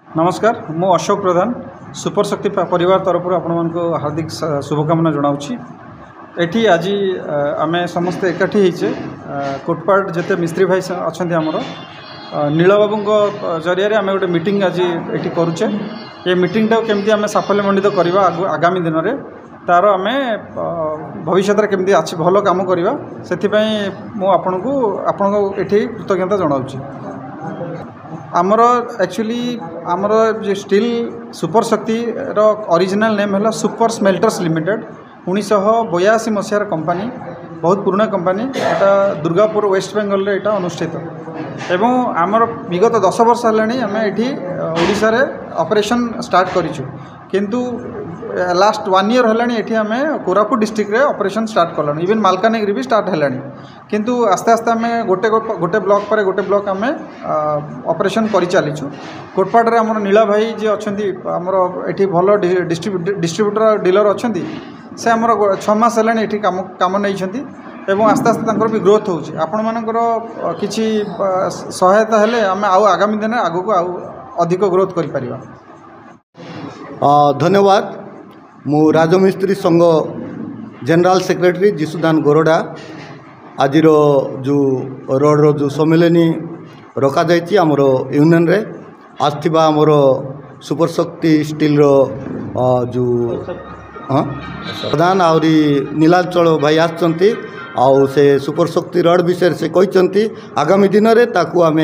नमस्कार मु अशोक प्रधान सुपर शक्ति परिवार तरफ आपण हार्दिक शुभकामना जनाऊँगी। एठी आज आम समस्त एकाठी होचे कोटपाड़ जिते मिस्त्री भाई अच्छा आमर नील बाबू जरिया आम गोटे मीटिंग आज ये करुचे। ये मीटिंग केमती आम साफल्यमंडित करवा आगामी दिन में तार आम भविष्य केमती अच्छी भल कम करवा से आपन को ये कृतज्ञता जनाऊँगी। आमर एक्चुअली आमर जो स्टील सुपर शक्ति रो ओरिजिनल नेम है सुपर स्मेल्टर्स लिमिटेड 1982 मसीहार कंपनी बहुत पुराना कंपनी एटा दुर्गापुर वेस्ट बेंगल रे एटा अनुष्ठित एवं आमर विगत 10 वर्ष है आम ये ओडिशा रे ऑपरेशन स्टार्ट करिछु किंतु लास्ट 1 ईयर है आम कोरापुट डिस्ट्रिक्ट रे operation start Kalani even Malkangiri भी स्टार्ट है किंतु आस्ते आस्ते आम गोटे ब्लॉक पर गोटे ब्लॉक आम ऑपरेशन कर चलीछु। कोटपाड़ रे आमर नीला भाई जी अच्छा आमर ये भल डिस्ट्रीब्यूटर डीलर अच्छा से आमर 6 मास है ये कम नहीं एवं आस्ते आस्ते भी ग्रोथ होची आपण मानकर किछि सहायता हेले आम आगामी दिन आगु को अधिक ग्रोथ करि परिबा। धन्यवाद। मु राजमिस्त्री संघ जनरल सेक्रेटरी जीसुदान गोरडा आज जो रोड रो जो सम्मेलनी रखा जाइए आमर यूनियन रे आसथिबा आमर सुपर शक्ति स्टील रो जो प्रधान आहरी नीलाचल भाई आसचंती आउ से सुपर शक्ति रड विषय से कहते आगामी दिन में ताकू आम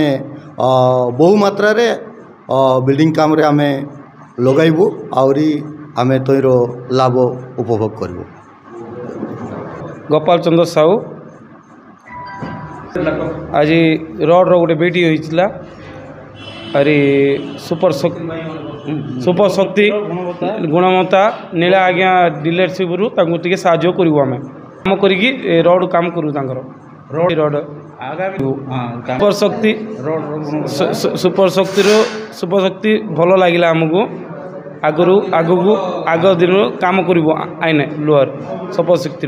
बहु मात्रा रे बिल्डिंग काम रे आम लगाइबू आहरी आम तईर लाभ उपभोग करूँ। गोपाल चंद्र साहू आज रड रो गोटे बेटी होइछिला अरे सुपर शक्ति गुणवत्ता नीला आज्ञा डीलरशिप रु तांको टिके साहाय्य करू आम काम करिकी रड काम करू तांकर रड सुपर शक्ति भल लगिला आमको आगु दिन काम करूँ आईने लोअर सुपर शक्ति।